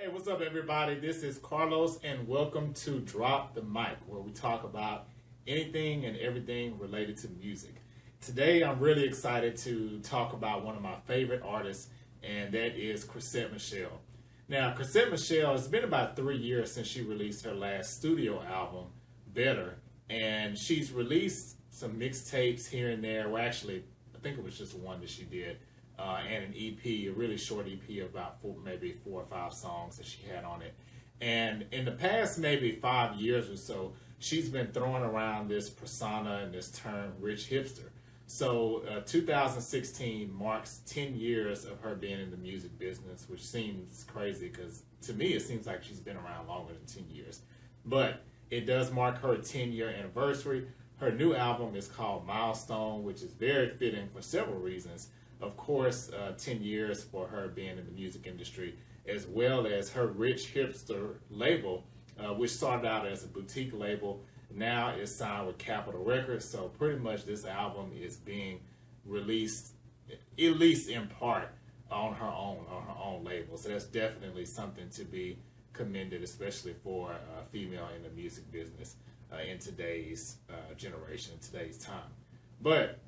Hey, what's up, everybody? This is Carlos, and welcome to Drop the Mic, where we talk about anything and everything related to music. Today, I'm really excited to talk about one of my favorite artists, and that is Chrisette Michele. Now, Chrisette Michele, it's been about 3 years since she released her last studio album, Better, and she's released some mixtapes here and there. Well, actually, I think it was just one that she did. And an EP, a really short EP of about maybe 4 or 5 songs that she had on it. And in the past maybe 5 years or so, she's been throwing around this persona and this term, rich hipster. So 2016 marks 10 years of her being in the music business, which seems crazy because to me it seems like she's been around longer than 10 years. But it does mark her 10-year anniversary. Her new album is called Milestone, which is very fitting for several reasons. Of course, 10 years for her being in the music industry, as well as her rich hipster label, which started out as a boutique label, now is signed with Capitol Records. So pretty much this album is being released, at least in part, on her own label. So that's definitely something to be commended, especially for a female in the music business in today's generation, in today's time. But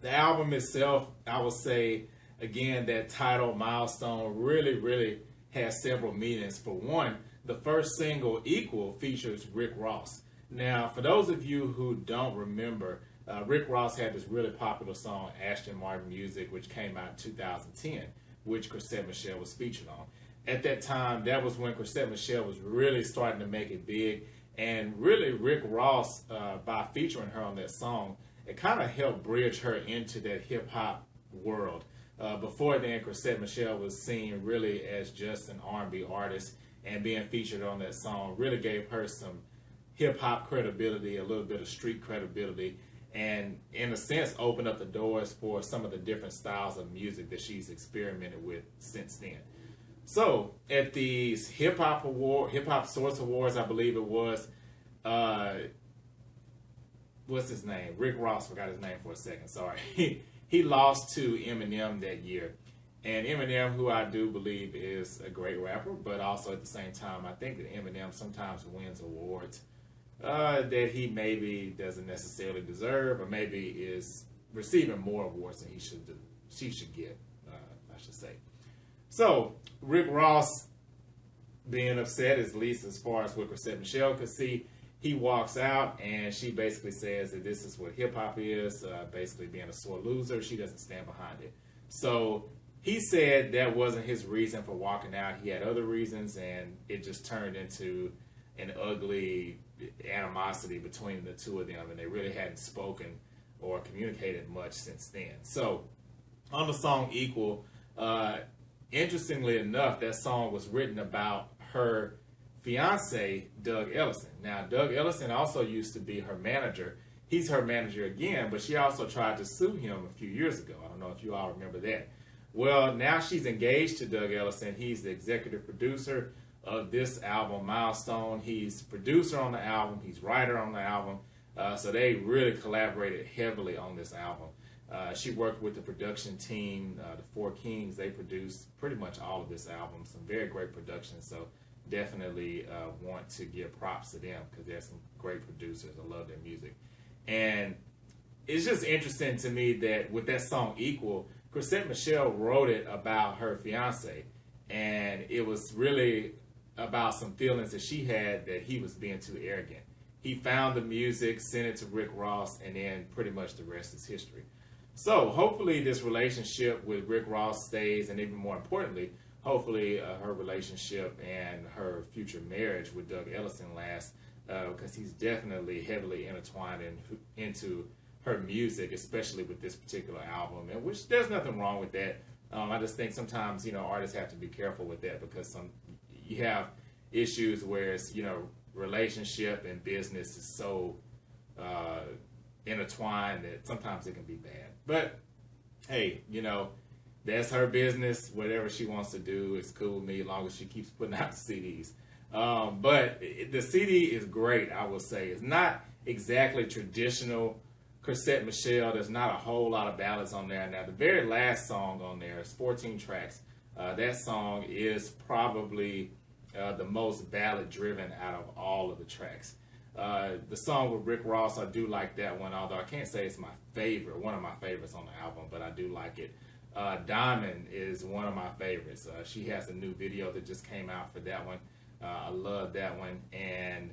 the album itself, I will say, again, that title, Milestone, really has several meanings. For one, the first single, Equal, features Rick Ross. Now, for those of you who don't remember, Rick Ross had this really popular song, Ashton Martin Music, which came out in 2010, which Chrisette Michele was featured on. At that time, that was when Chrisette Michele was really starting to make it big. And really, Rick Ross, by featuring her on that song, it kind of helped bridge her into that hip-hop world. Before then, Chrisette Michele was seen really as just an R&B artist, and being featured on that song really gave her some hip-hop credibility, a little bit of street credibility, and in a sense opened up the doors for some of the different styles of music that she's experimented with since then. So at these Hip Hop Source Awards, I believe it was, what's his name? Rick Ross, forgot his name for a second, sorry. He lost to Eminem that year. And Eminem, who I do believe is a great rapper, but also at the same time, I think that Eminem sometimes wins awards that he maybe doesn't necessarily deserve, or maybe is receiving more awards than she should get, I should say. So, Rick Ross being upset, at least as far as what Chrisette Michele could see, he walks out and she basically says that this is what hip-hop is, basically being a sore loser. She doesn't stand behind it. So he said that wasn't his reason for walking out. He had other reasons, and it just turned into an ugly animosity between the two of them, and they really hadn't spoken or communicated much since then. So on the song Equal, interestingly enough, that song was written about her fiance, Doug Ellison. Now, Doug Ellison also used to be her manager. He's her manager again, but she also tried to sue him a few years ago. I don't know if you all remember that. Well, now she's engaged to Doug Ellison. He's the executive producer of this album, Milestone. He's producer on the album. He's writer on the album. So they really collaborated heavily on this album. She worked with the production team, the Four Kings. They produced pretty much all of this album. Some very great production. So definitely want to give props to them because they're some great producers. I love their music. And it's just interesting to me that with that song Equal, Chrisette Michele wrote it about her fiance. And it was really about some feelings that she had that he was being too arrogant. He found the music, sent it to Rick Ross, and then pretty much the rest is history. So hopefully this relationship with Rick Ross stays, and even more importantly, hopefully her relationship and her future marriage with Doug Ellison lasts, because he's definitely heavily intertwined into her music, especially with this particular album, and which there's nothing wrong with that. I just think sometimes, artists have to be careful with that because you have issues where it's, relationship and business is so intertwined that sometimes it can be bad. But hey, that's her business. Whatever she wants to do is cool with me as long as she keeps putting out the CDs. But the CD is great, I will say. It's not exactly traditional Chrisette Michele. There's not a whole lot of ballads on there. Now, the very last song on there is 14 tracks. That song is probably the most ballad driven out of all of the tracks. The song with Rick Ross, I do like that one, although I can't say it's my favorite, one of my favorites on the album, but I do like it. Diamond is one of my favorites. She has a new video that just came out for that one. I love that one. And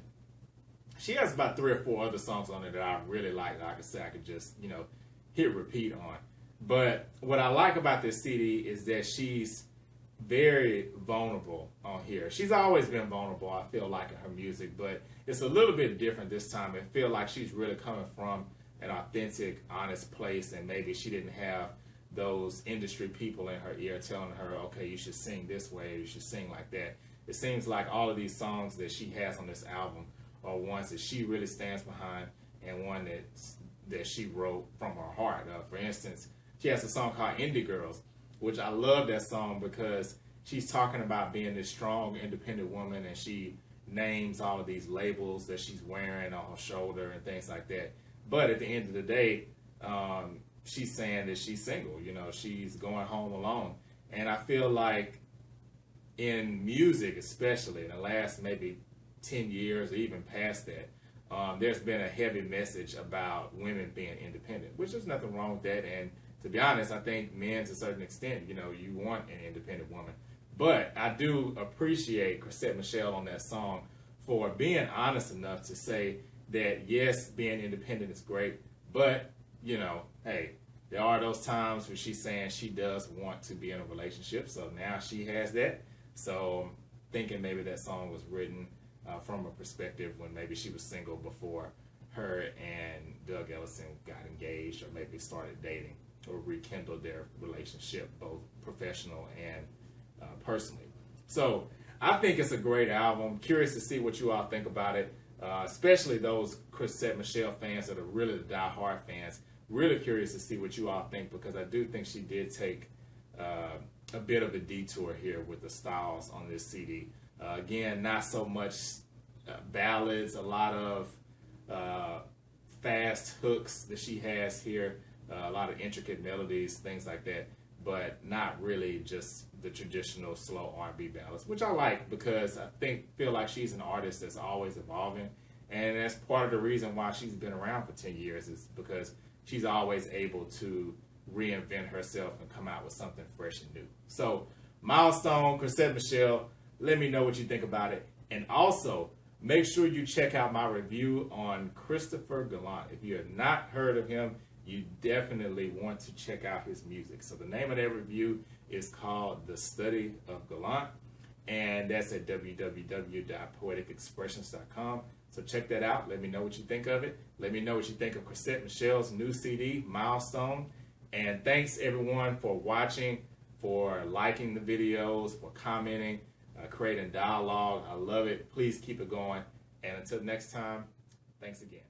she has about 3 or 4 other songs on it that I really like that I could say I could just, hit repeat on. But what I like about this CD is that she's very vulnerable on here. She's always been vulnerable, I feel like, in her music, but it's a little bit different this time. I feel like she's really coming from an authentic, honest place, and maybe she didn't have those industry people in her ear telling her, okay, you should sing this way, or you should sing like that. It seems like all of these songs that she has on this album are ones that she really stands behind, and one that she wrote from her heart. For instance, she has a song called Indie Girls, which I love that song because she's talking about being this strong, independent woman, and she names all of these labels that she's wearing on her shoulder and things like that. But at the end of the day, she's saying that she's single. She's going home alone. And I feel like in music, especially in the last maybe 10 years or even past that, there's been a heavy message about women being independent, which there's nothing wrong with that. And to be honest, I think men, to a certain extent, you want an independent woman. But I do appreciate Chrisette Michele on that song for being honest enough to say that, yes, being independent is great, but, hey, there are those times where she's saying she does want to be in a relationship, so now she has that. So I'm thinking maybe that song was written from a perspective when maybe she was single before her and Doug Ellison got engaged, or maybe started dating, or rekindled their relationship, both professional and personally. So I think it's a great album. Curious to see what you all think about it, especially those Chrisette Michele fans that are really the die-hard fans. Really curious to see what you all think, because I do think she did take a bit of a detour here with the styles on this CD. Again, not so much ballads, a lot of fast hooks that she has here, a lot of intricate melodies, things like that, but not really just the traditional slow R&B ballads, which I like because I feel like she's an artist that's always evolving, and that's part of the reason why she's been around for 10 years is because she's always able to reinvent herself and come out with something fresh and new. So, Milestone, Chrisette Michele, let me know what you think about it. And also, make sure you check out my review on Christopher Gallant. If you have not heard of him, you definitely want to check out his music. So the name of that review is called The Study of Gallant, and that's at www.poeticexpressions.com. So check that out. Let me know what you think of it. Let me know what you think of Chrisette Michele's new CD, Milestone. And thanks everyone for watching, for liking the videos, for commenting, creating dialogue. I love it. Please keep it going. And until next time, thanks again.